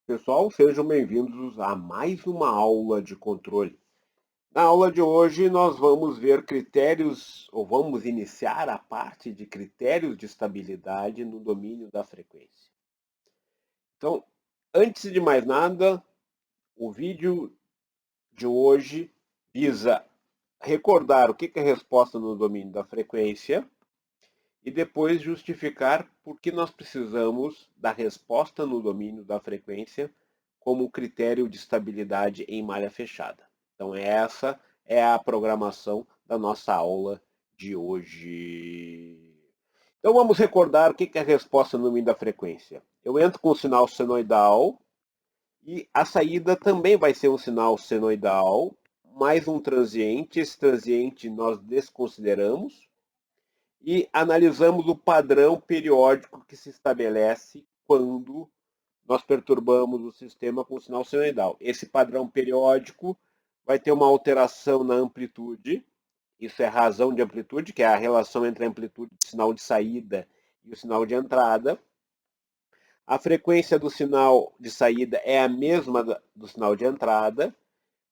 Pessoal, sejam bem-vindos a mais uma aula de controle. Na aula de hoje, nós vamos ver critérios, ou vamos iniciar a parte de critérios de estabilidade no domínio da frequência. Então, antes de mais nada, o vídeo de hoje visa recordar o que é resposta no domínio da frequência e depois justificar por que nós precisamos da resposta no domínio da frequência como critério de estabilidade em malha fechada. Então essa é a programação da nossa aula de hoje. Então vamos recordar o que é a resposta no domínio da frequência. Eu entro com o sinal senoidal e a saída também vai ser um sinal senoidal, mais um transiente. Esse transiente nós desconsideramos e analisamos o padrão periódico que se estabelece quando nós perturbamos o sistema com o sinal senoidal. Esse padrão periódico vai ter uma alteração na amplitude, isso é razão de amplitude, que é a relação entre a amplitude do sinal de saída e o sinal de entrada. A frequência do sinal de saída é a mesma do sinal de entrada,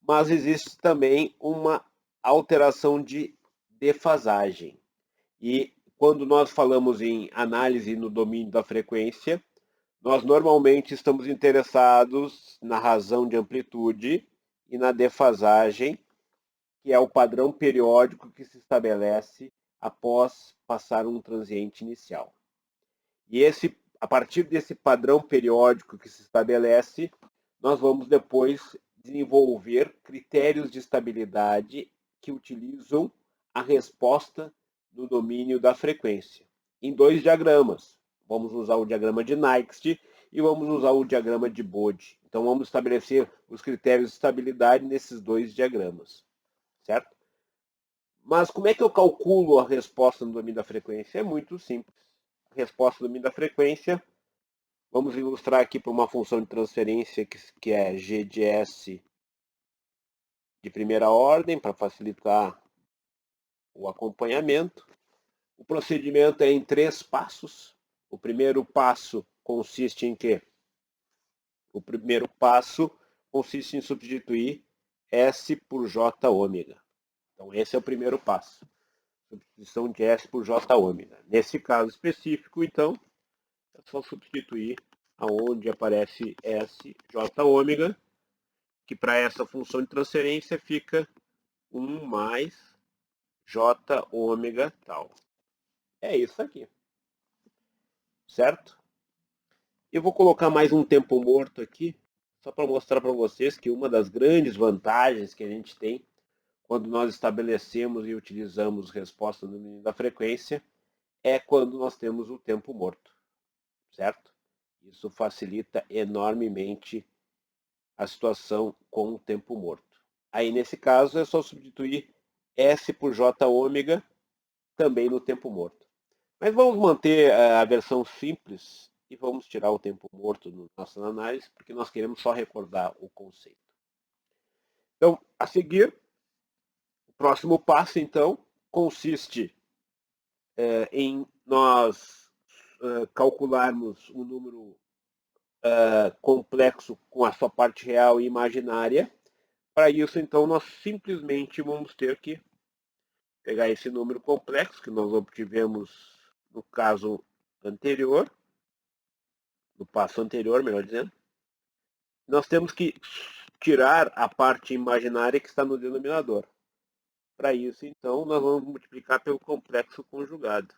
mas existe também uma alteração de defasagem. E quando nós falamos em análise no domínio da frequência, nós normalmente estamos interessados na razão de amplitude e na defasagem, que é o padrão periódico que se estabelece após passar um transiente inicial. E a partir desse padrão periódico que se estabelece, nós vamos depois desenvolver critérios de estabilidade que utilizam a resposta no domínio da frequência, em dois diagramas. Vamos usar o diagrama de Nyquist e vamos usar o diagrama de Bode. Então vamos estabelecer os critérios de estabilidade nesses dois diagramas, certo? Mas como é que eu calculo a resposta no domínio da frequência? É muito simples. A resposta no domínio da frequência, vamos ilustrar aqui por uma função de transferência que é g de s de primeira ordem, para facilitar o acompanhamento. O procedimento é em 3 passos. O primeiro passo consiste em quê? O primeiro passo consiste em substituir S por J ômega. Então, esse é o primeiro passo. Substituição de S por J ômega. Nesse caso específico, então, é só substituir aonde aparece S, J ômega, que para essa função de transferência fica 1 mais J ômega tal. É isso aqui, certo? Eu vou colocar mais um tempo morto aqui, só para mostrar para vocês que uma das grandes vantagens que a gente tem quando nós estabelecemos e utilizamos resposta no domínio da frequência é quando nós temos o tempo morto, certo? Isso facilita enormemente a situação com o tempo morto. Aí, nesse caso, é só substituir S por J ômega também no tempo morto. Mas vamos manter a versão simples e vamos tirar o tempo morto na nossa análise, porque nós queremos só recordar o conceito. Então, a seguir, o próximo passo, então, consiste em nós calcularmos um número complexo com a sua parte real e imaginária. Para isso, então, nós simplesmente vamos ter que pegar esse número complexo que nós obtivemos no caso anterior, no passo anterior, melhor dizendo. Nós temos que tirar a parte imaginária que está no denominador. Para isso, então, nós vamos multiplicar pelo complexo conjugado.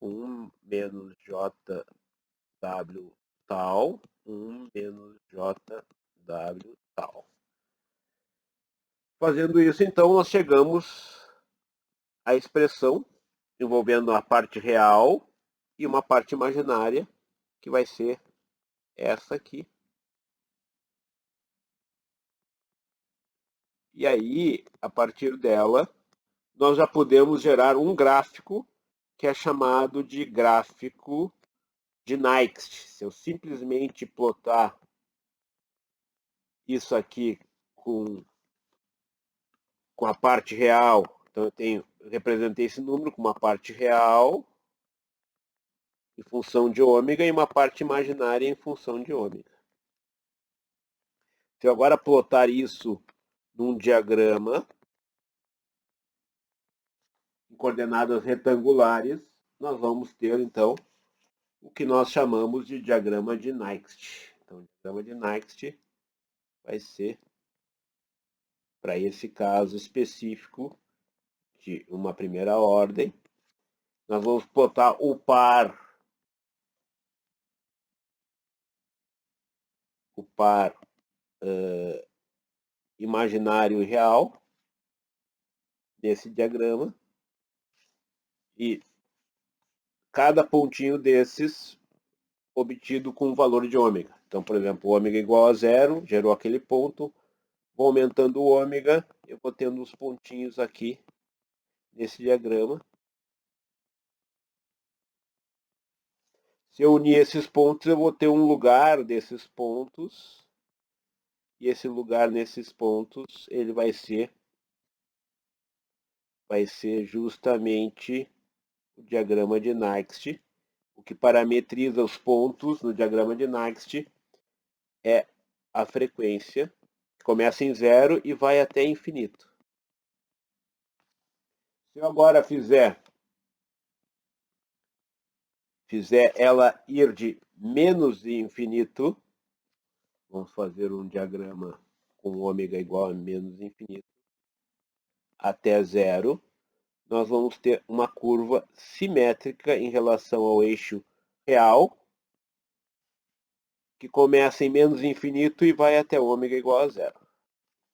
1 menos JW tal, 1 menos JW tal. Fazendo isso, então, nós chegamos à expressão envolvendo a parte real e uma parte imaginária, que vai ser essa aqui. E aí, a partir dela, nós já podemos gerar um gráfico que é chamado de gráfico de Nyquist. Se eu simplesmente plotar isso aqui com a parte real, então eu representei esse número com uma parte real em função de ômega e uma parte imaginária em função de ômega. Se eu agora plotar isso num diagrama em coordenadas retangulares, nós vamos ter, então, o que nós chamamos de diagrama de Nyquist. Então, o diagrama de Nyquist vai ser, para esse caso específico, de uma primeira ordem. Nós vamos plotar o par imaginário e real nesse diagrama. E cada pontinho desses obtido com um valor de ômega. Então, por exemplo, ômega igual a zero, gerou aquele ponto, vou aumentando o ômega, eu vou tendo os pontinhos aqui nesse diagrama. Se eu unir esses pontos, eu vou ter um lugar desses pontos, e esse lugar nesses pontos, ele vai ser justamente o diagrama de Nyquist. O que parametriza os pontos no diagrama de Nyquist é a frequência, que começa em zero e vai até infinito. Se eu agora fizer ela ir de menos infinito, vamos fazer um diagrama com ômega igual a menos infinito, até zero, nós vamos ter uma curva simétrica em relação ao eixo real, que começa em menos infinito e vai até ômega igual a zero.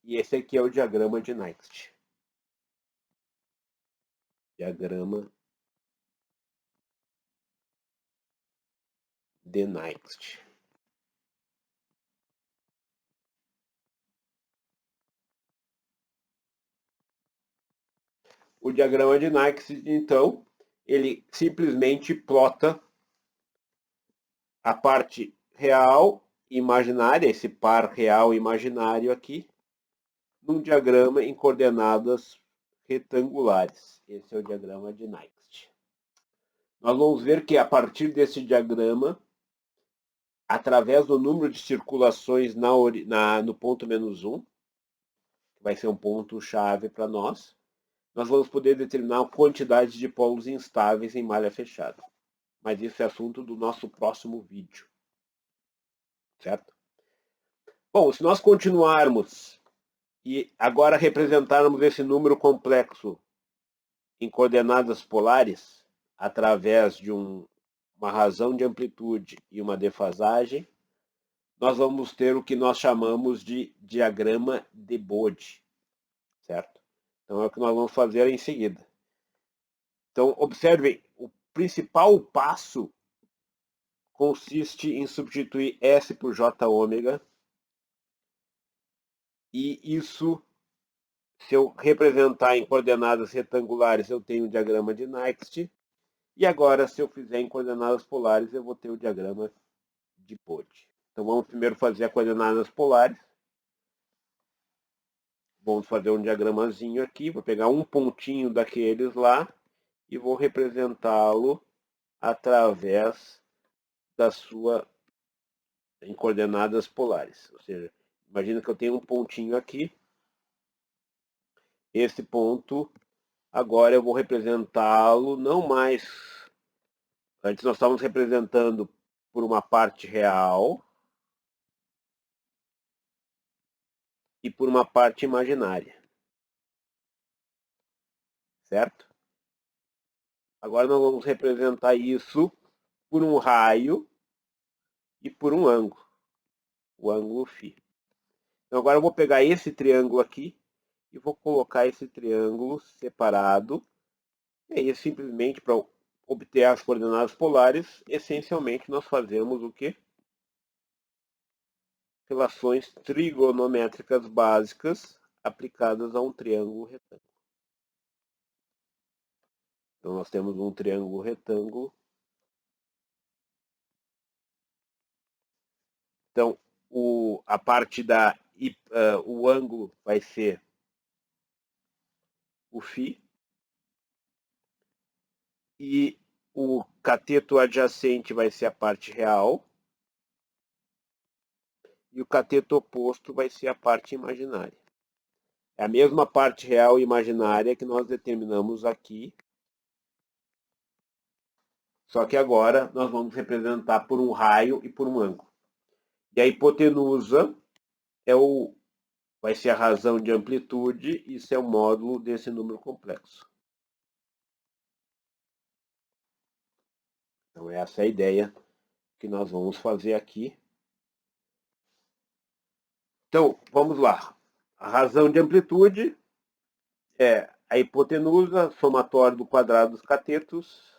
E esse aqui é o diagrama de Nyquist. Diagrama de Nyquist. O diagrama de Nyquist, então, ele simplesmente plota a parte real e imaginária, esse par real e imaginário aqui, num diagrama em coordenadas retangulares. Esse é o diagrama de Nyquist. Nós vamos ver que a partir desse diagrama, através do número de circulações no ponto -1, que vai ser um ponto-chave para nós vamos poder determinar a quantidade de polos instáveis em malha fechada. Mas isso é assunto do nosso próximo vídeo. Certo? Bom, se nós continuarmos e agora representarmos esse número complexo em coordenadas polares, através de uma razão de amplitude e uma defasagem, nós vamos ter o que nós chamamos de diagrama de Bode. Certo? Então é o que nós vamos fazer em seguida. Então, observem, o principal passo consiste em substituir S por J ômega. E isso, se eu representar em coordenadas retangulares, eu tenho o diagrama de Nyquist. E agora, se eu fizer em coordenadas polares, eu vou ter o diagrama de Bode. Então, vamos primeiro fazer as coordenadas polares. Vamos fazer um diagramazinho aqui. Vou pegar um pontinho daqueles lá e vou representá-lo através da sua em coordenadas polares. Ou seja, imagina que eu tenho um pontinho aqui. Esse ponto, agora eu vou representá-lo não mais... Antes nós estávamos representando por uma parte real e por uma parte imaginária. Certo? Agora nós vamos representar isso por um raio e por um ângulo. O ângulo φ. Então agora eu vou pegar esse triângulo aqui e vou colocar esse triângulo separado. E aí simplesmente para obter as coordenadas polares, essencialmente nós fazemos o quê? Relações trigonométricas básicas aplicadas a um triângulo retângulo. Então nós temos um triângulo retângulo. Então a parte o ângulo vai ser o φ. E o cateto adjacente vai ser a parte real e o cateto oposto vai ser a parte imaginária. É a mesma parte real e imaginária que nós determinamos aqui, só que agora nós vamos representar por um raio e por um ângulo. E a hipotenusa vai ser a razão de amplitude, isso é o módulo desse número complexo. Então essa é a ideia que nós vamos fazer aqui. Então, vamos lá. A razão de amplitude é a hipotenusa, somatório do quadrado dos catetos.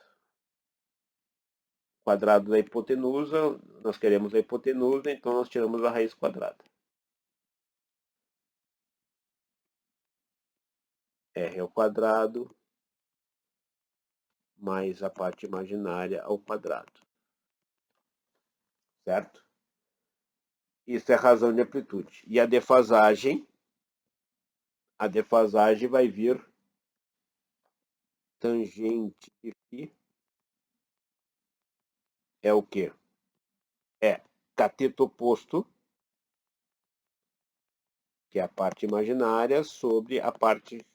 Quadrado da hipotenusa, nós queremos a hipotenusa, então nós tiramos a raiz quadrada. R ao quadrado mais a parte imaginária ao quadrado. Certo? Isso é a razão de amplitude. E a defasagem vai vir tangente de φ é o quê? É cateto oposto, que é a parte imaginária, sobre a parte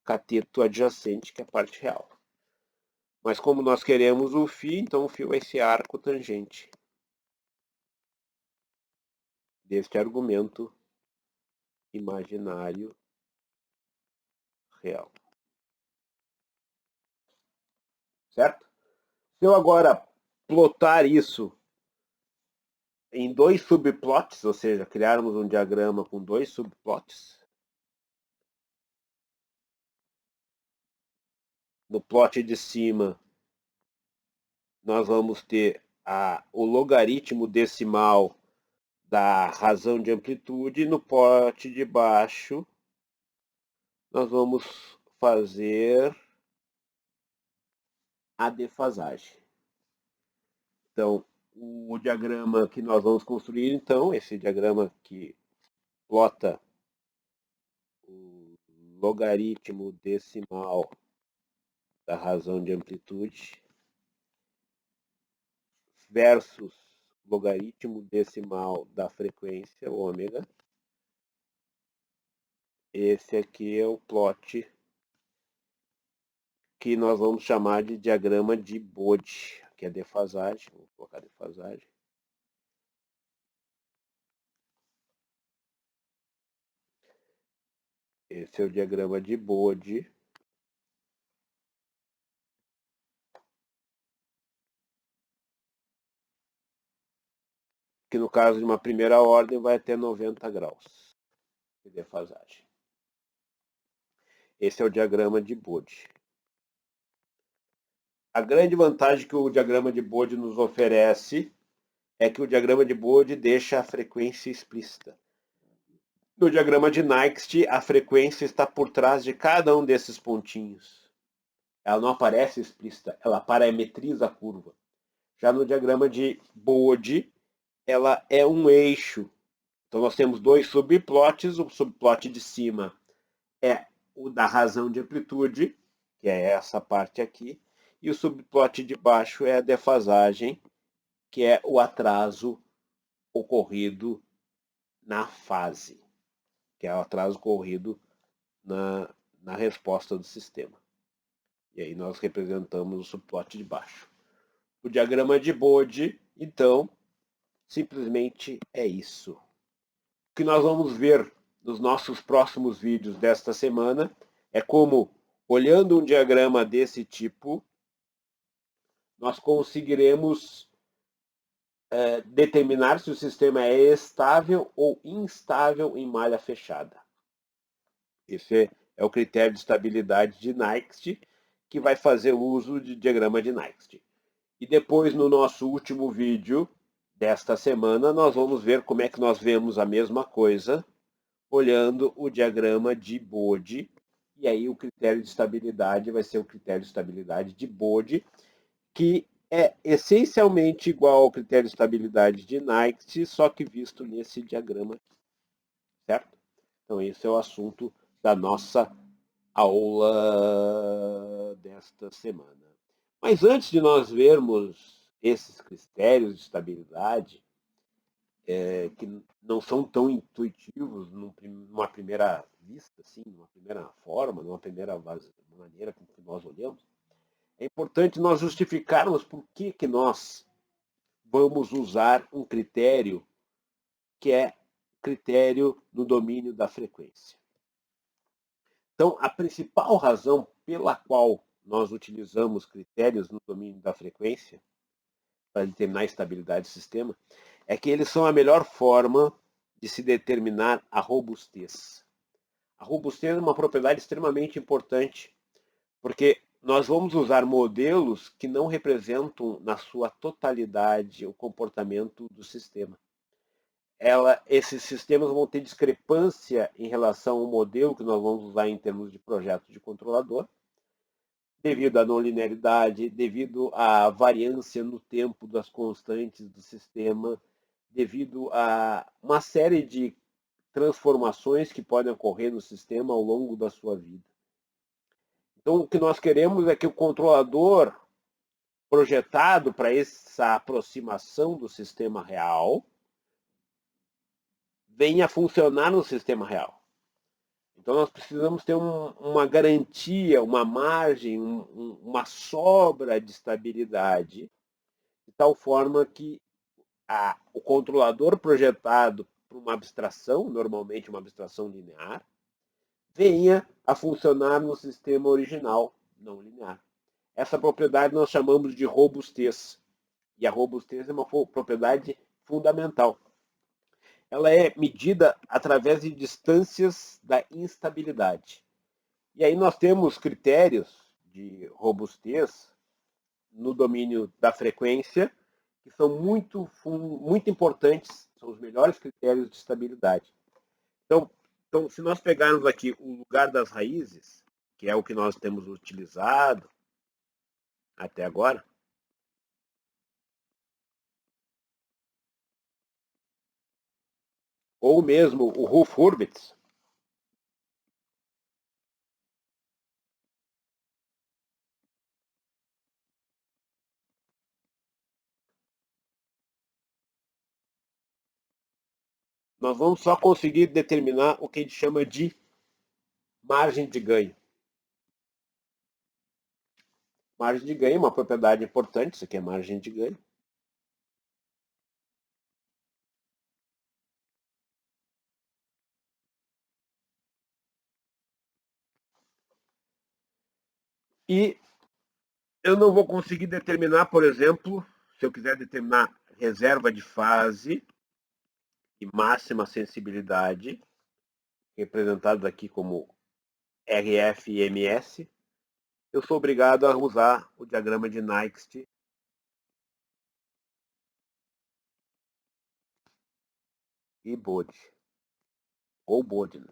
cateto adjacente, que é a parte real. Mas como nós queremos o φ, então o φ vai ser arco tangente deste argumento imaginário real. Certo? Se eu agora plotar isso em dois subplots, ou seja, criarmos um diagrama com dois subplots, no plot de cima nós vamos ter o logaritmo decimal da razão de amplitude, e no plot de baixo nós vamos fazer a defasagem. Então, o diagrama que nós vamos construir, então, esse diagrama que plota o logaritmo decimal da razão de amplitude versus logaritmo decimal da frequência, ômega. Esse aqui é o plot que nós vamos chamar de diagrama de Bode, que é defasagem. Vou colocar defasagem. Esse é o diagrama de Bode. Que no caso de uma primeira ordem vai até 90 graus de defasagem. Esse é o diagrama de Bode. A grande vantagem que o diagrama de Bode nos oferece é que o diagrama de Bode deixa a frequência explícita. No diagrama de Nyquist, a frequência está por trás de cada um desses pontinhos. Ela não aparece explícita, ela parametriza a curva. Já no diagrama de Bode, ela é um eixo. Então nós temos dois subplots, o subplot de cima é o da razão de amplitude, que é essa parte aqui, e o subplot de baixo é a defasagem, que é o atraso ocorrido na fase, que é o atraso ocorrido na resposta do sistema. E aí nós representamos o subplot de baixo. O diagrama de Bode, então, simplesmente é isso. O que nós vamos ver nos nossos próximos vídeos desta semana é como, olhando um diagrama desse tipo, nós conseguiremos determinar se o sistema é estável ou instável em malha fechada. Esse é o critério de estabilidade de Nyquist, que vai fazer uso de diagrama de Nyquist. E depois, no nosso último vídeo desta semana, nós vamos ver como é que nós vemos a mesma coisa olhando o diagrama de Bode. E aí o critério de estabilidade vai ser o critério de estabilidade de Bode, que é essencialmente igual ao critério de estabilidade de Nyquist, só que visto nesse diagrama aqui. Certo? Então esse é o assunto da nossa aula desta semana. Mas antes de nós vermos esses critérios de estabilidade, que não são tão intuitivos numa primeira vista, assim, numa primeira forma, numa primeira maneira com que nós olhamos, é importante nós justificarmos por que nós vamos usar um critério que é critério no domínio da frequência. Então, a principal razão pela qual nós utilizamos critérios no domínio da frequência para determinar a estabilidade do sistema é que eles são a melhor forma de se determinar a robustez. A robustez é uma propriedade extremamente importante, porque nós vamos usar modelos que não representam na sua totalidade o comportamento do sistema. Esses sistemas vão ter discrepância em relação ao modelo que nós vamos usar em termos de projeto de controlador, devido à não linearidade, devido à variância no tempo das constantes do sistema, devido a uma série de transformações que podem ocorrer no sistema ao longo da sua vida. Então, o que nós queremos é que o controlador projetado para essa aproximação do sistema real venha funcionar no sistema real. Então, nós precisamos ter uma garantia, uma margem, uma sobra de estabilidade, de tal forma que o controlador projetado para uma abstração, normalmente uma abstração linear, venha a funcionar no sistema original, não linear. Essa propriedade nós chamamos de robustez. E a robustez é uma propriedade fundamental. Ela é medida através de distâncias da instabilidade. E aí nós temos critérios de robustez no domínio da frequência, que são muito importantes, são os melhores critérios de estabilidade. Então, se nós pegarmos aqui o lugar das raízes, que é o que nós temos utilizado até agora, ou mesmo o Rolf Hurwitz, nós vamos só conseguir determinar o que a gente chama de margem de ganho. Margem de ganho é uma propriedade importante, isso aqui é margem de ganho. E eu não vou conseguir determinar, por exemplo, se eu quiser determinar reserva de fase e máxima sensibilidade, representados aqui como RF e MS, eu sou obrigado a usar o diagrama de Nyquist e Bode, ou Bode.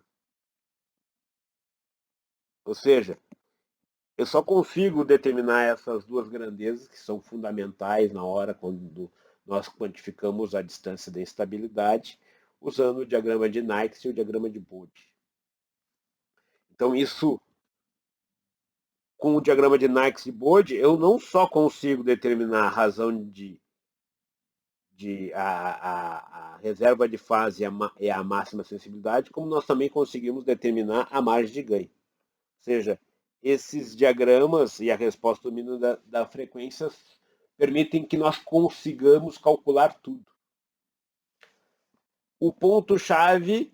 Ou seja, eu só consigo determinar essas duas grandezas que são fundamentais na hora quando nós quantificamos a distância da instabilidade, usando o diagrama de Nyquist e o diagrama de Bode. Então, isso, com o diagrama de Nyquist e Bode, eu não só consigo determinar a razão a reserva de fase e a máxima sensibilidade, como nós também conseguimos determinar a margem de ganho. Ou seja, esses diagramas e a resposta do mínimo da frequência permitem que nós consigamos calcular tudo. O ponto-chave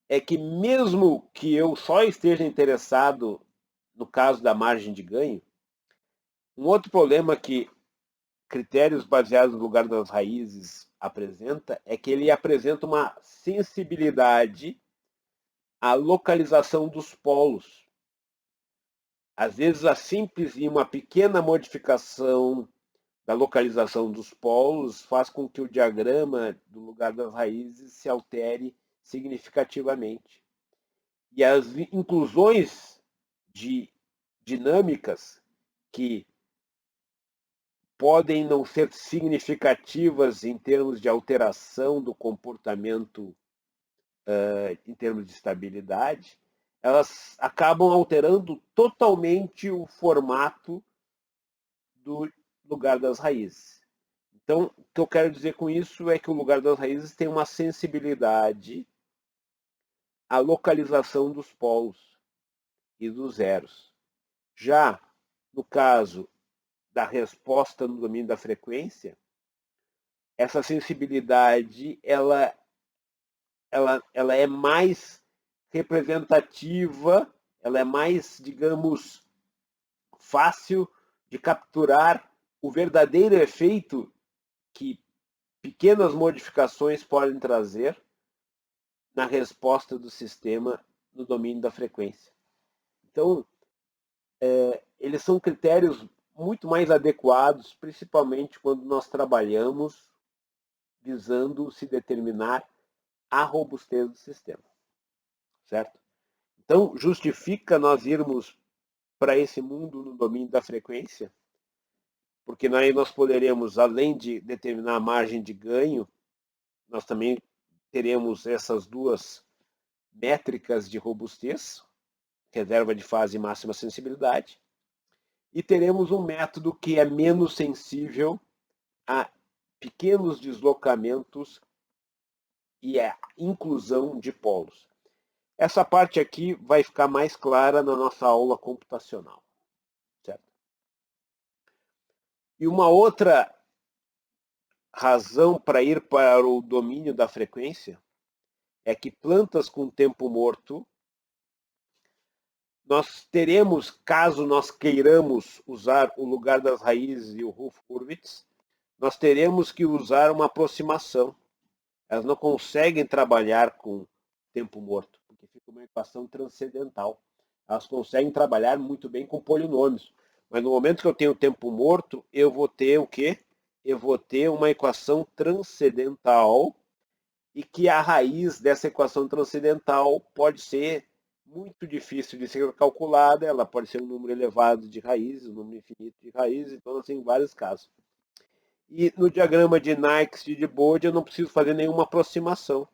é que mesmo que eu só esteja interessado no caso da margem de ganho, um outro problema que critérios baseados no lugar das raízes apresenta é que ele apresenta uma sensibilidade à localização dos polos. Às vezes, a simples e uma pequena modificação da localização dos polos faz com que o diagrama do lugar das raízes se altere significativamente. E as inclusões de dinâmicas que podem não ser significativas em termos de alteração do comportamento em termos de estabilidade, elas acabam alterando totalmente o formato do lugar das raízes. Então, o que eu quero dizer com isso é que o lugar das raízes tem uma sensibilidade à localização dos polos e dos zeros. Já no caso da resposta no domínio da frequência, essa sensibilidade ela é mais representativa, ela é mais, digamos, fácil de capturar o verdadeiro efeito que pequenas modificações podem trazer na resposta do sistema no domínio da frequência. Então, eles são critérios muito mais adequados, principalmente quando nós trabalhamos visando se determinar a robustez do sistema, certo? Então, justifica nós irmos para esse mundo no domínio da frequência, porque aí nós poderemos, além de determinar a margem de ganho, nós também teremos essas duas métricas de robustez, reserva de fase e máxima sensibilidade, e teremos um método que é menos sensível a pequenos deslocamentos e a inclusão de polos. Essa parte aqui vai ficar mais clara na nossa aula computacional, certo? E uma outra razão para ir para o domínio da frequência é que plantas com tempo morto, nós teremos, caso nós queiramos usar o lugar das raízes e o Hurwitz, nós teremos que usar uma aproximação. Elas não conseguem trabalhar com tempo morto, porque fica uma equação transcendental. Elas conseguem trabalhar muito bem com polinômios, mas no momento que eu tenho tempo morto, eu vou ter o quê? Eu vou ter uma equação transcendental e que a raiz dessa equação transcendental pode ser muito difícil de ser calculada, ela pode ser um número elevado de raízes, um número infinito de raízes, então assim, em vários casos. E no diagrama de Nyquist e de Bode eu não preciso fazer nenhuma aproximação.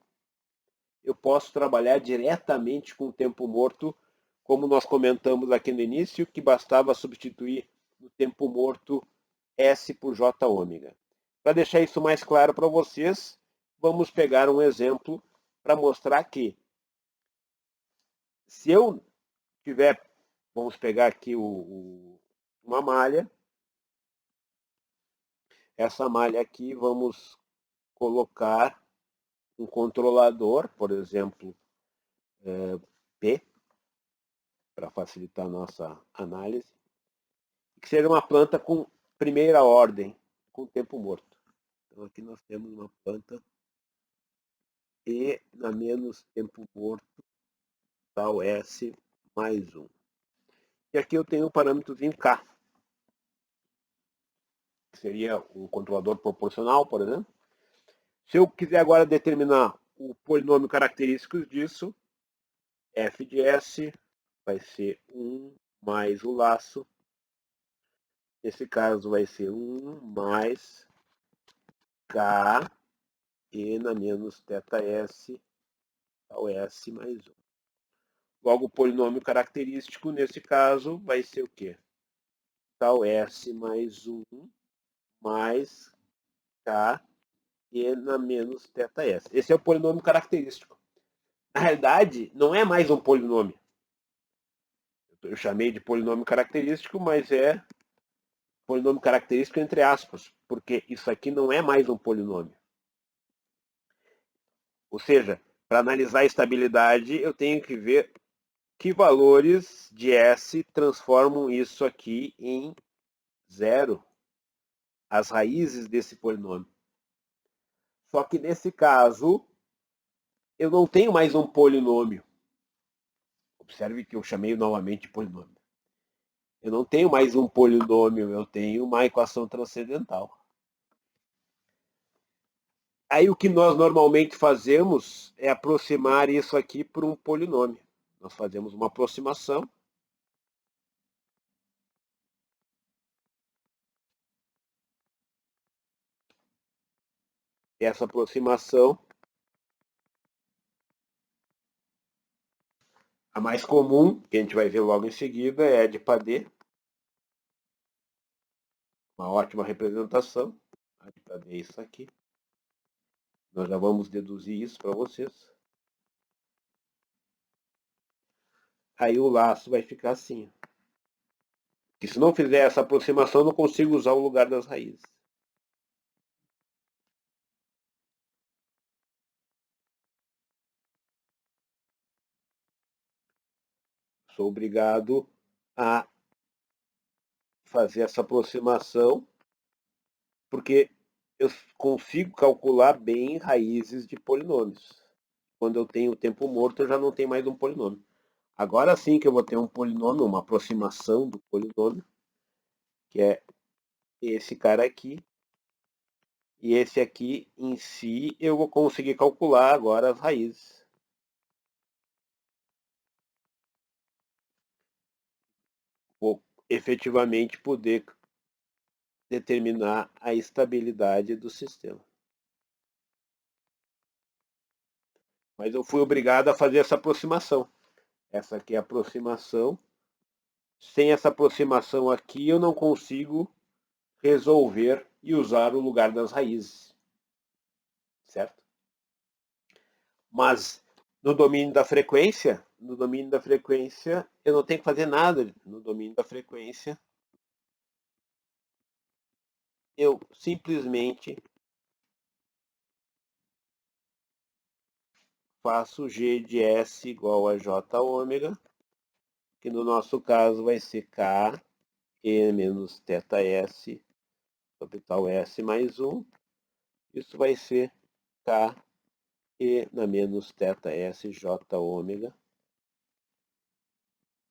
Eu posso trabalhar diretamente com o tempo morto, como nós comentamos aqui no início, que bastava substituir no tempo morto S por J ômega. Para deixar isso mais claro para vocês, vamos pegar um exemplo para mostrar que se eu tiver, vamos pegar aqui uma malha, essa malha aqui vamos colocar um controlador, por exemplo, P, para facilitar a nossa análise, que seja uma planta com primeira ordem, com tempo morto. Então aqui nós temos uma planta E na menos tempo morto, tal S mais 1. E aqui eu tenho o parâmetrozinho K, que seria um controlador proporcional, por exemplo. Se eu quiser agora determinar o polinômio característico disso, f de S vai ser 1 mais o laço. Nesse caso vai ser 1 mais K e na menos θS, tal S mais 1. Logo, o polinômio característico, nesse caso, vai ser o quê? Tal S mais 1 mais K e na menos θS. Esse é o polinômio característico. Na realidade, não é mais um polinômio. Eu chamei de polinômio característico, mas é polinômio característico entre aspas, porque isso aqui não é mais um polinômio. Ou seja, para analisar a estabilidade, eu tenho que ver que valores de S transformam isso aqui em zero, as raízes desse polinômio. Só que nesse caso, eu não tenho mais um polinômio. Observe que eu chamei novamente de polinômio. Eu não tenho mais um polinômio, eu tenho uma equação transcendental. Aí o que nós normalmente fazemos é aproximar isso aqui por um polinômio. Nós fazemos uma aproximação. Essa aproximação, a mais comum, que a gente vai ver logo em seguida, é a de Padé. Uma ótima representação. Para ver isso aqui. Nós já vamos deduzir isso para vocês. Aí o laço vai ficar assim. Que se não fizer essa aproximação, eu não consigo usar o lugar das raízes. Sou obrigado a fazer essa aproximação, porque eu consigo calcular bem raízes de polinômios. Quando eu tenho o tempo morto, eu já não tenho mais um polinômio. Agora sim que eu vou ter um polinômio, uma aproximação do polinômio, que é esse cara aqui. E esse aqui, em si, eu vou conseguir calcular agora as raízes. Vou efetivamente poder determinar a estabilidade do sistema. Mas eu fui obrigado a fazer essa aproximação. Essa aqui é a aproximação. Sem essa aproximação aqui, eu não consigo resolver e usar o lugar das raízes. Certo? Mas no domínio da frequência, eu não tenho que fazer nada. No domínio da frequência, eu simplesmente faço G de S igual a J ômega, que no nosso caso vai ser K E menos θ S, capital S mais 1. Isso vai ser K E na menos θ S J ômega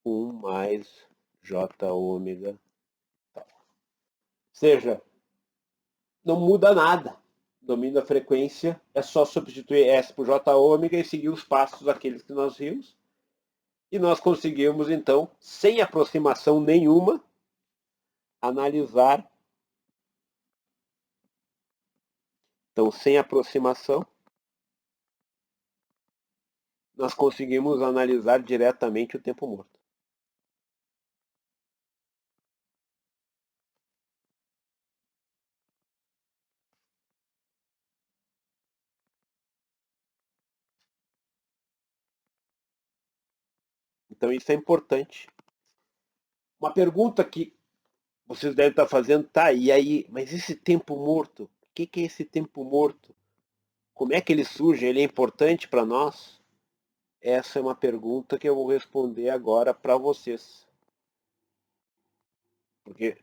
1 mais J ômega tal. Ou seja, não muda nada. Domínio da frequência é só substituir S por J ômega e seguir os passos daqueles que nós vimos. E nós conseguimos, então, sem aproximação nenhuma, analisar. Então, sem aproximação, nós conseguimos analisar diretamente o tempo morto. Então, isso é importante. Uma pergunta que vocês devem estar fazendo, tá, e aí, mas esse tempo morto, o que é esse tempo morto? Como é que ele surge? Ele é importante para nós? Essa é uma pergunta que eu vou responder agora para vocês. Porque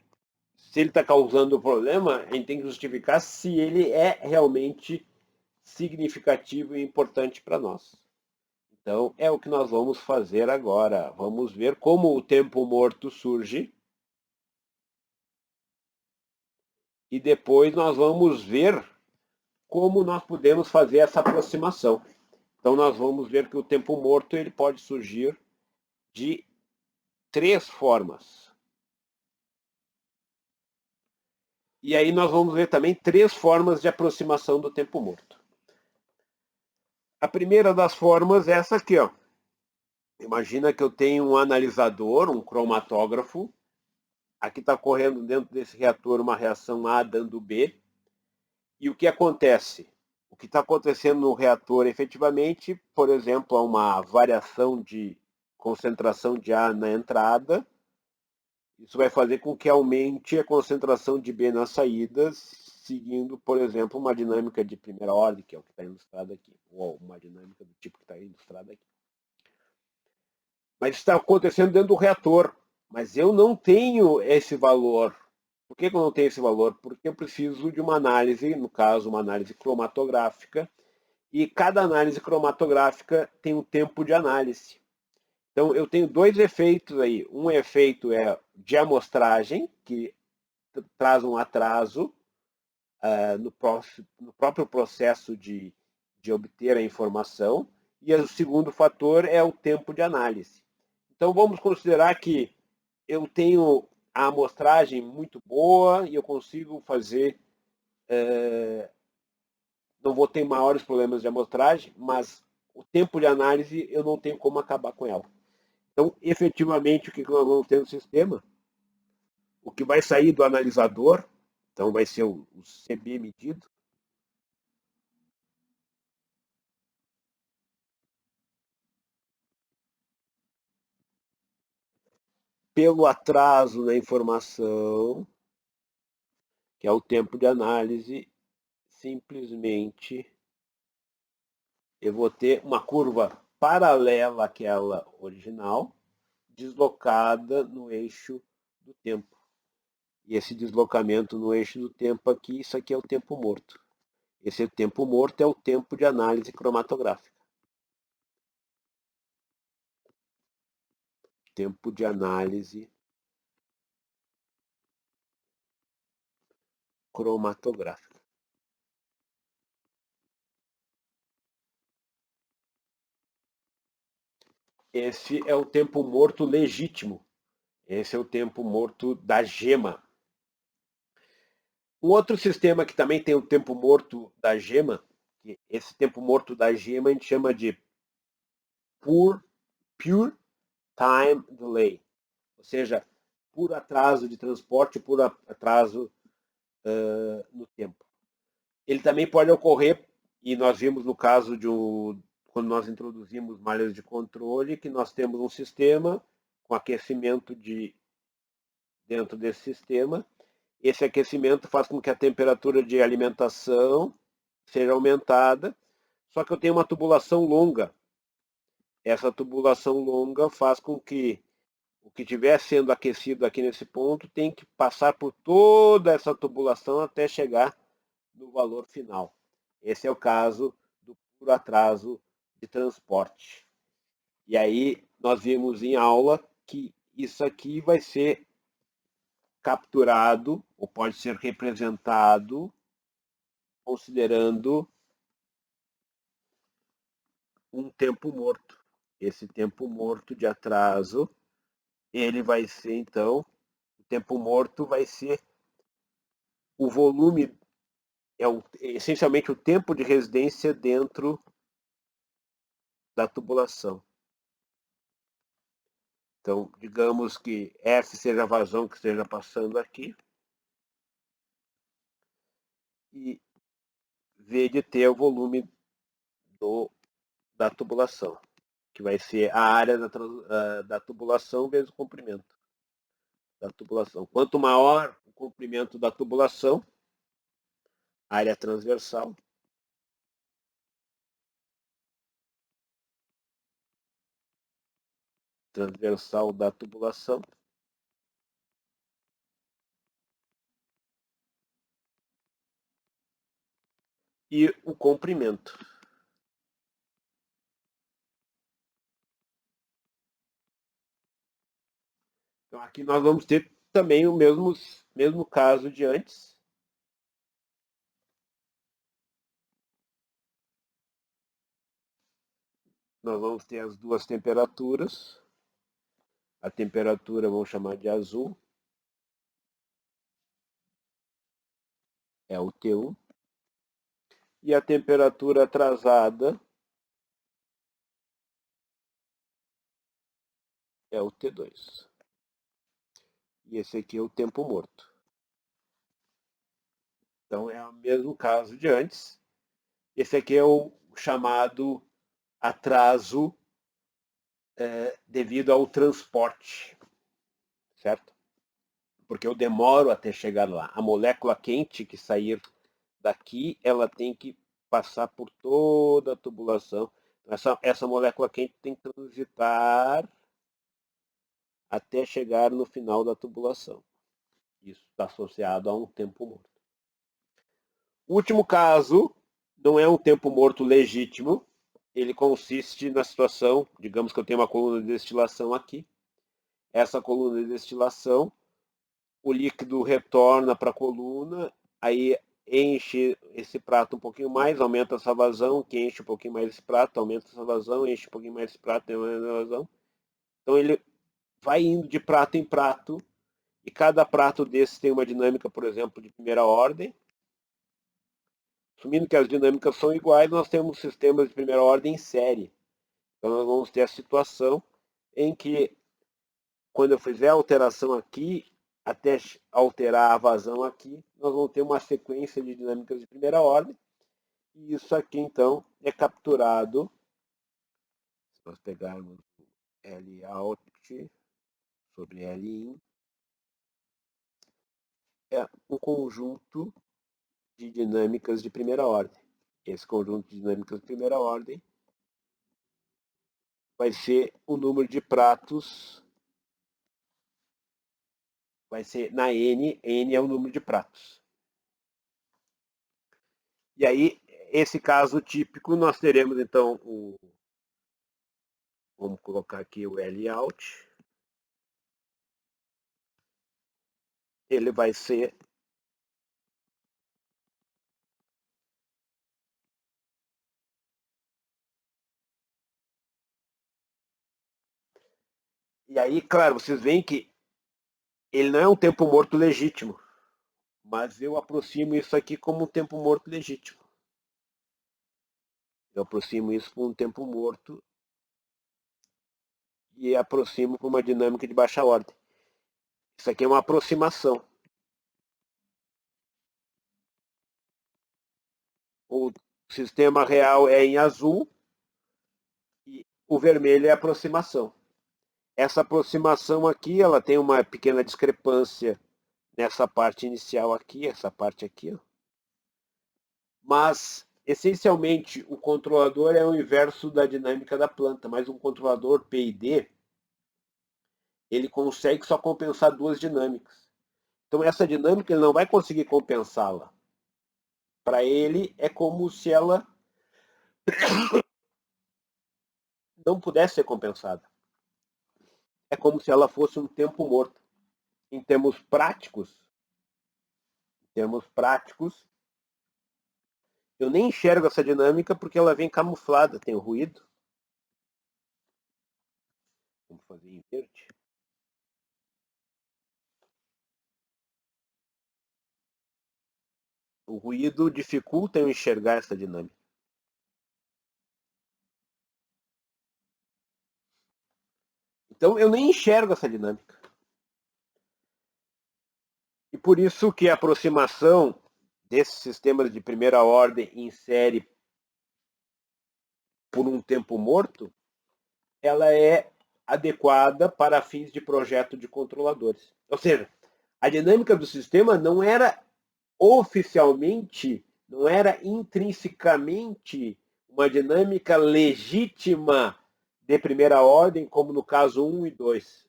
se ele está causando problema, a gente tem que justificar se ele é realmente significativo e importante para nós. Então, é o que nós vamos fazer agora. Vamos ver como o tempo morto surge. E depois nós vamos ver como nós podemos fazer essa aproximação. Então, nós vamos ver que o tempo morto ele pode surgir de 3 formas. E aí nós vamos ver também 3 formas de aproximação do tempo morto. A primeira das formas é essa aqui, ó. Imagina que eu tenho um analisador, um cromatógrafo. Aqui está correndo dentro desse reator uma reação A dando B. E o que acontece? O que está acontecendo no reator efetivamente, por exemplo, há uma variação de concentração de A na entrada. Isso vai fazer com que aumente a concentração de B nas saídas, seguindo, por exemplo, uma dinâmica de primeira ordem, que é o que está ilustrado aqui, ou uma dinâmica do tipo que está ilustrado aqui. Mas isso está acontecendo dentro do reator. Mas eu não tenho esse valor. Por que eu não tenho esse valor? Porque eu preciso de uma análise, no caso, uma análise cromatográfica, e cada análise cromatográfica tem um tempo de análise. Então, eu tenho 2 efeitos aí. Um efeito é de amostragem, que traz um atraso no próprio processo de obter a informação. E o segundo fator é o tempo de análise. Então, vamos considerar que eu tenho a amostragem muito boa e eu consigo fazer... não vou ter maiores problemas de amostragem, mas o tempo de análise eu não tenho como acabar com ela. Então, efetivamente, o que nós vamos ter no sistema? o que vai sair do analisador, então vai ser o CB medido, pelo atraso na informação, que é o tempo de análise, simplesmente eu vou ter uma curva paralela àquela original, deslocada no eixo do tempo. E esse deslocamento no eixo do tempo aqui, isso aqui é o tempo morto. Esse tempo morto é o tempo de análise cromatográfica. Tempo de análise cromatográfica. Esse é o tempo morto legítimo. Esse é o tempo morto da gema. Um outro sistema que também tem o tempo morto da gema, que esse tempo morto da gema a gente chama de pure time delay, ou seja, por atraso de transporte, por atraso no tempo. Ele também pode ocorrer, e nós vimos no caso de quando nós introduzimos malhas de controle, que nós temos um sistema com aquecimento dentro desse sistema. Esse aquecimento faz com que a temperatura de alimentação seja aumentada, só que eu tenho uma tubulação longa. Essa tubulação longa faz com que o que estiver sendo aquecido aqui nesse ponto tem que passar por toda essa tubulação até chegar no valor final. Esse é o caso do puro atraso de transporte. E aí nós vimos em aula que isso aqui vai ser capturado ou pode ser representado considerando um tempo morto. Esse tempo morto de atraso, ele vai ser então, o tempo morto vai ser o volume, essencialmente o tempo de residência dentro da tubulação. Então, digamos que F seja a vazão que esteja passando aqui e V de T é o volume da tubulação, que vai ser a área da tubulação vezes o comprimento da tubulação. Quanto maior o comprimento da tubulação, área transversal, da tubulação, e o comprimento. Então aqui nós vamos ter também o mesmo caso de antes. Nós vamos ter as duas temperaturas. A temperatura vamos chamar de azul. É o T1. E a temperatura atrasada é o T2. E esse aqui é o tempo morto. Então é o mesmo caso de antes. Esse aqui é o chamado atraso devido ao transporte, certo? Porque eu demoro até chegar lá. A molécula quente que sair daqui, ela tem que passar por toda a tubulação. Essa molécula quente tem que transitar até chegar no final da tubulação. Isso está associado a um tempo morto. O último caso não é um tempo morto legítimo, ele consiste na situação, digamos que eu tenho uma coluna de destilação aqui, essa coluna de destilação, o líquido retorna para a coluna, aí enche esse prato um pouquinho mais, aumenta essa vazão, que enche um pouquinho mais esse prato, aumenta essa vazão, enche um pouquinho mais esse prato, aumenta essa vazão. Então ele vai indo de prato em prato, e cada prato desses tem uma dinâmica, por exemplo, de primeira ordem. Assumindo que as dinâmicas são iguais, nós temos sistemas de primeira ordem em série. Então nós vamos ter a situação em que, quando eu fizer a alteração aqui, até alterar a vazão aqui, nós vamos ter uma sequência de dinâmicas de primeira ordem. E isso aqui, então, é capturado. Se nós pegarmos L out sobre L in, é um conjunto de dinâmicas de primeira ordem. Esse conjunto de dinâmicas de primeira ordem vai ser o número de pratos, vai ser na N é o número de pratos. E aí, esse caso típico, nós teremos então vamos colocar aqui o L out. Ele vai ser e aí, claro, vocês veem que ele não é um tempo morto legítimo, mas eu aproximo isso aqui como um tempo morto legítimo. Eu aproximo isso como um tempo morto e aproximo com uma dinâmica de baixa ordem. Isso aqui é uma aproximação. O sistema real é em azul e o vermelho é a aproximação. Essa aproximação aqui, ela tem uma pequena discrepância nessa parte inicial aqui, essa parte aqui, ó. Mas, essencialmente, o controlador é o inverso da dinâmica da planta, mas um controlador PID, ele consegue só compensar duas dinâmicas. Então, essa dinâmica ele não vai conseguir compensá-la. Para ele, é como se ela não pudesse ser compensada. É como se ela fosse um tempo morto. Em termos práticos, eu nem enxergo essa dinâmica porque ela vem camuflada, tem o ruído. Vamos fazer em verde. O ruído dificulta eu enxergar essa dinâmica. Então eu nem enxergo essa dinâmica. E por isso que a aproximação desses sistemas de primeira ordem em série por um tempo morto, ela é adequada para fins de projeto de controladores. Ou seja, a dinâmica do sistema não era oficialmente, não era intrinsecamente uma dinâmica legítima de primeira ordem, como no caso 1 e 2.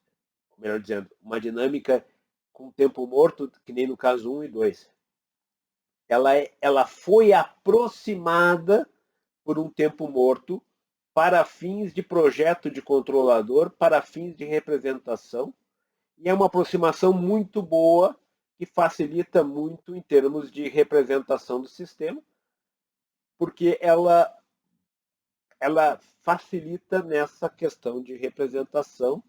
Melhor dizendo, uma dinâmica com tempo morto, que nem no caso 1 e 2. Ela foi aproximada por um tempo morto para fins de projeto de controlador, para fins de representação, e é uma aproximação muito boa que facilita muito em termos de representação do sistema, porque ela facilita nessa questão de representação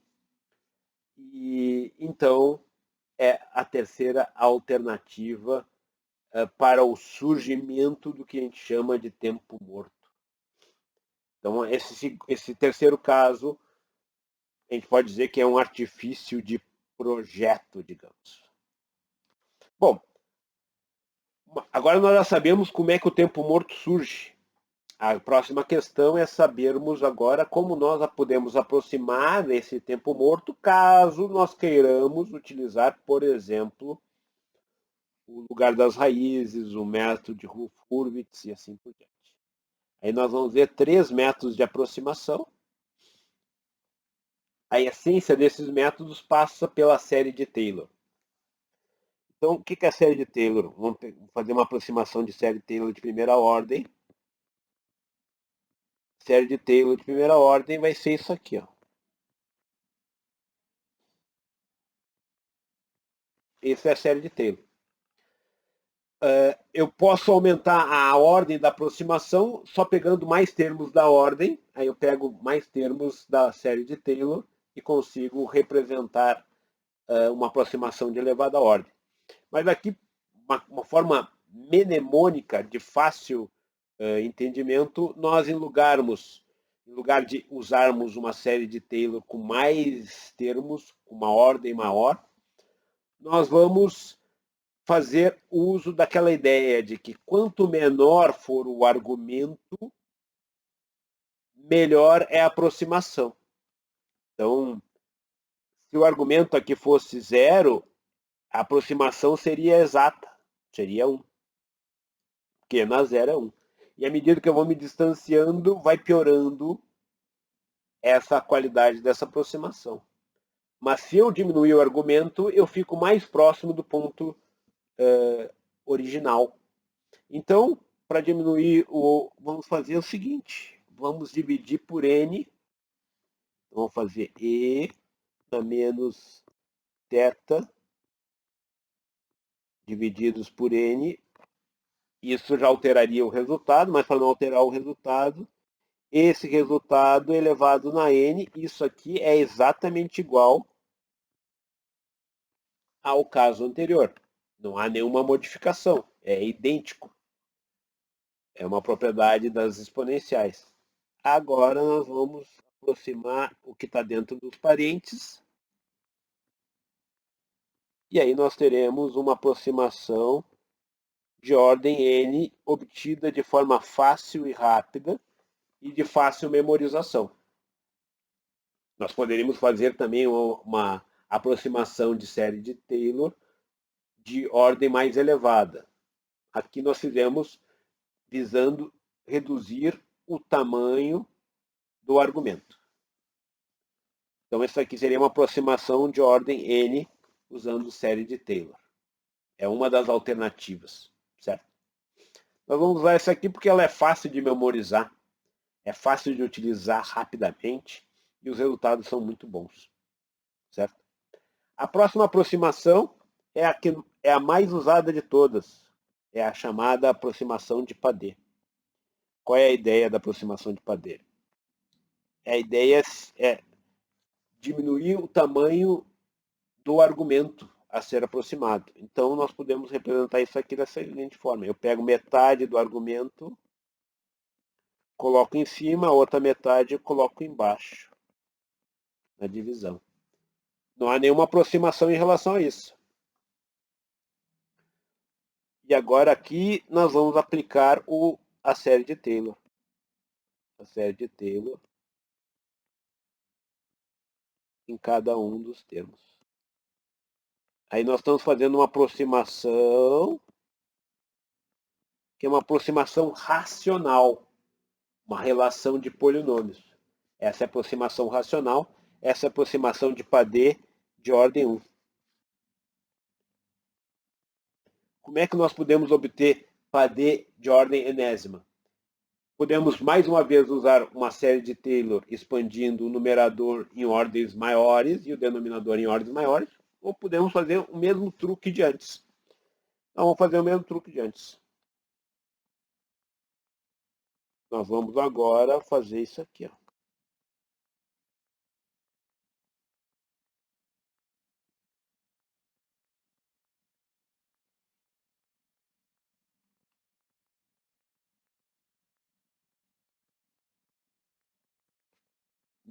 e então é a terceira alternativa para o surgimento do que a gente chama de tempo morto. Então, esse terceiro caso, a gente pode dizer que é um artifício de projeto, digamos. Bom, agora nós já sabemos como é que o tempo morto surge. A próxima questão é sabermos agora como nós podemos aproximar desse tempo morto, caso nós queiramos utilizar, por exemplo, o lugar das raízes, o método de Hurwitz e assim por diante. Aí nós vamos ver 3 métodos de aproximação. A essência desses métodos passa pela série de Taylor. Então, o que é a série de Taylor? Vamos fazer uma aproximação de série de Taylor de primeira ordem. Série de Taylor de primeira ordem vai ser isso aqui, ó. Essa é a série de Taylor. Eu posso aumentar a ordem da aproximação só pegando mais termos da ordem. Aí eu pego mais termos da série de Taylor e consigo representar uma aproximação de elevada ordem. Mas aqui, uma forma mnemônica de fácil entendimento, nós em lugar de usarmos uma série de Taylor com mais termos, com uma ordem maior, nós vamos fazer uso daquela ideia de que quanto menor for o argumento, melhor é a aproximação. Então, se o argumento aqui fosse 0, a aproximação seria exata, seria 1. Porque na 0 é 1. E à medida que eu vou me distanciando, vai piorando essa qualidade dessa aproximação. Mas se eu diminuir o argumento, eu fico mais próximo do ponto original. Então, para diminuir vamos fazer o seguinte, vamos dividir por n, vamos fazer e menos θ divididos por n, isso já alteraria o resultado, mas para não alterar o resultado, esse resultado elevado na n, isso aqui é exatamente igual ao caso anterior. Não há nenhuma modificação, é idêntico. É uma propriedade das exponenciais. Agora nós vamos aproximar o que está dentro dos parênteses. E aí nós teremos uma aproximação de ordem n obtida de forma fácil e rápida e de fácil memorização. Nós poderíamos fazer também uma aproximação de série de Taylor de ordem mais elevada. Aqui nós fizemos visando reduzir o tamanho do argumento. Então, isso aqui seria uma aproximação de ordem n usando série de Taylor. É uma das alternativas, certo? Nós vamos usar essa aqui porque ela é fácil de memorizar, é fácil de utilizar rapidamente e os resultados são muito bons, certo? A próxima aproximação é a mais usada de todas, é a chamada aproximação de Padé. Qual é a ideia da aproximação de Padé? A ideia é diminuir o tamanho do argumento a ser aproximado. Então, nós podemos representar isso aqui dessa seguinte forma. Eu pego metade do argumento, coloco em cima, a outra metade eu coloco embaixo, na divisão. Não há nenhuma aproximação em relação a isso. E agora aqui nós vamos aplicar a série de Taylor. A série de Taylor em cada um dos termos. Aí nós estamos fazendo uma aproximação, que é uma aproximação racional, uma relação de polinômios. Essa é a aproximação racional, essa é a aproximação de Padé de ordem 1. Como é que nós podemos obter Padé de ordem enésima? Podemos mais uma vez usar uma série de Taylor expandindo o numerador em ordens maiores e o denominador em ordens maiores, ou podemos fazer o mesmo truque de antes. Então, vamos fazer o mesmo truque de antes. Nós vamos agora fazer isso aqui. Ó.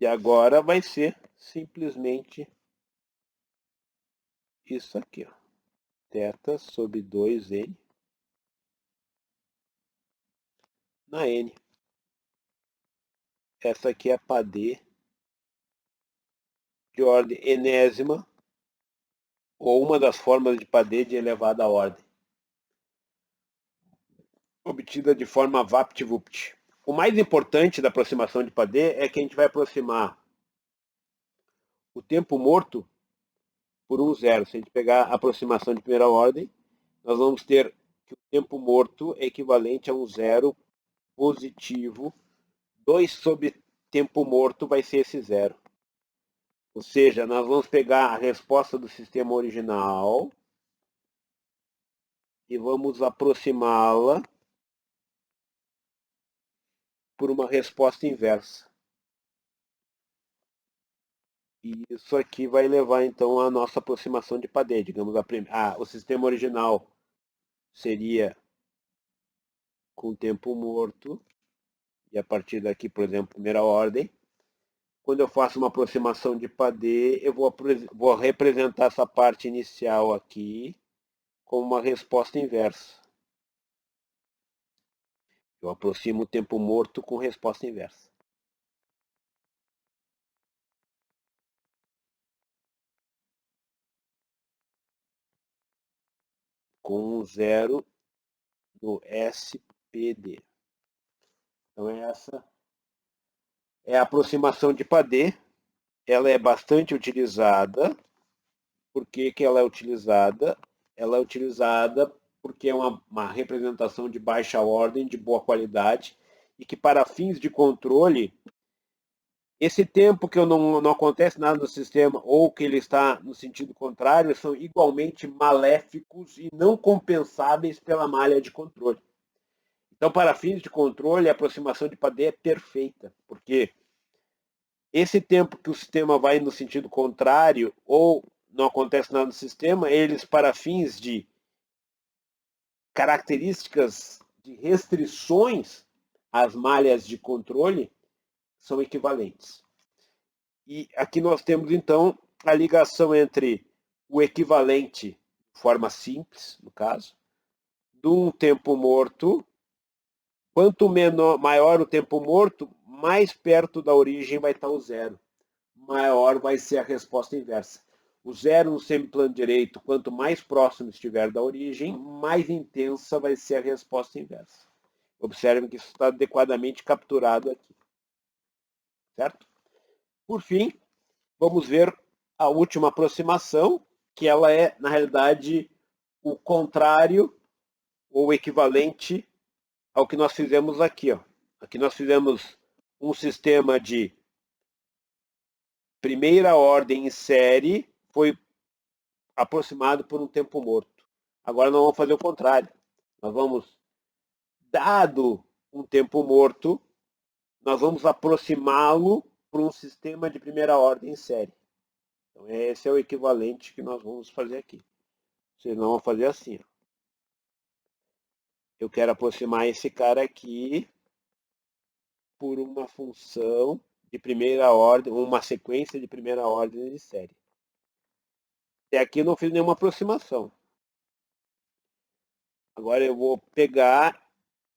E agora vai ser simplesmente isso aqui. Ó. Θ sobre 2n na n. Essa aqui é a Padé de ordem enésima, ou uma das formas de Padé de elevada ordem, obtida de forma VaPtVupt. O mais importante da aproximação de Padé é que a gente vai aproximar o tempo morto por um zero. Se a gente pegar a aproximação de primeira ordem, nós vamos ter que o tempo morto é equivalente a um zero positivo. 2 sobre tempo morto vai ser esse zero. Ou seja, nós vamos pegar a resposta do sistema original e vamos aproximá-la por uma resposta inversa. E isso aqui vai levar, então, à nossa aproximação de Padé. Digamos, o sistema original seria com tempo morto, e a partir daqui, por exemplo, primeira ordem. quando eu faço uma aproximação de padê, eu vou representar essa parte inicial aqui como uma resposta inversa. Eu aproximo o tempo morto com resposta inversa. Com 0 no SPD. Então essa é a aproximação de padê. Ela é bastante utilizada. Por que ela é utilizada? Ela é utilizada porque é uma representação de baixa ordem, de boa qualidade, e que para fins de controle, esse tempo que não acontece nada no sistema ou que ele está no sentido contrário, são igualmente maléficos e não compensáveis pela malha de controle. Então, para fins de controle, a aproximação de padê é perfeita, porque esse tempo que o sistema vai no sentido contrário ou não acontece nada no sistema, eles, para fins de características de restrições às malhas de controle, são equivalentes. E aqui nós temos, então, a ligação entre o equivalente, de forma simples, no caso, de um tempo morto. Quanto maior o tempo morto, mais perto da origem vai estar o zero. Maior vai ser a resposta inversa. O zero no semiplano direito, quanto mais próximo estiver da origem, mais intensa vai ser a resposta inversa. Observem que isso está adequadamente capturado aqui. Certo? Por fim, vamos ver a última aproximação, que ela é, na realidade, o contrário ou equivalente ao que nós fizemos aqui. Ó. Aqui nós fizemos um sistema de primeira ordem em série, foi aproximado por um tempo morto. Agora nós vamos fazer o contrário. Nós vamos, dado um tempo morto, nós vamos aproximá-lo por um sistema de primeira ordem em série. Então esse é o equivalente que nós vamos fazer aqui. Vocês não vão fazer assim. Ó. Eu quero aproximar esse cara aqui por uma função de primeira ordem, uma sequência de primeira ordem de série. Até aqui eu não fiz nenhuma aproximação. Agora eu vou pegar,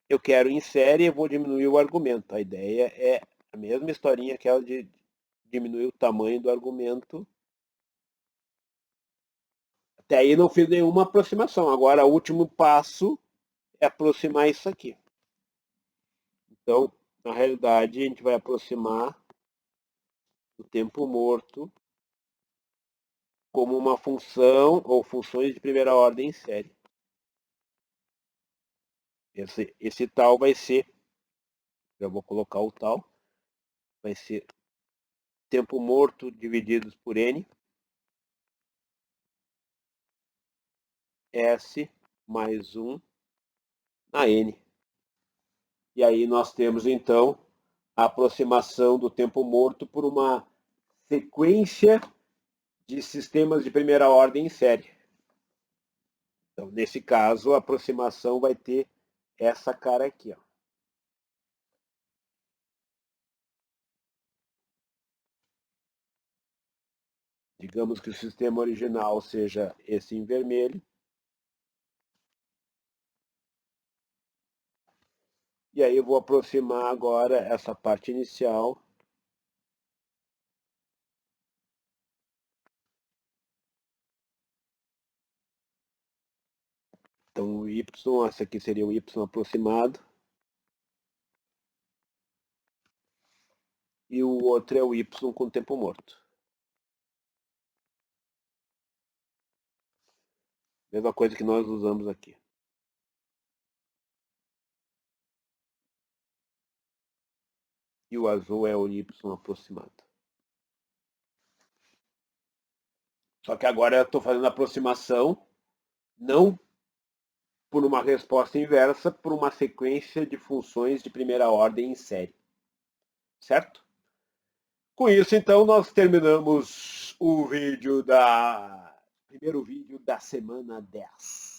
eu quero em série e vou diminuir o argumento. A ideia é a mesma historinha que ela de diminuir o tamanho do argumento. Até aí não fiz nenhuma aproximação. Agora o último passo é aproximar isso aqui. Então, na realidade, a gente vai aproximar o tempo morto como uma função ou funções de primeira ordem em série. Esse tal vai ser, já vou colocar o tal, vai ser tempo morto divididos por n, S mais 1 na n. E aí nós temos, então, a aproximação do tempo morto por uma sequência de sistemas de primeira ordem em série. Então, nesse caso, a aproximação vai ter essa cara aqui. Ó. Digamos que o sistema original seja esse em vermelho. E aí eu vou aproximar agora essa parte inicial. Então o y, esse aqui seria o y aproximado. E o outro é o y com tempo morto. Mesma coisa que nós usamos aqui. E o azul é o y aproximado. Só que agora eu estou fazendo a aproximação, não por uma resposta inversa, por uma sequência de funções de primeira ordem em série. Certo? Com isso, então, nós terminamos o vídeo primeiro vídeo da semana 10.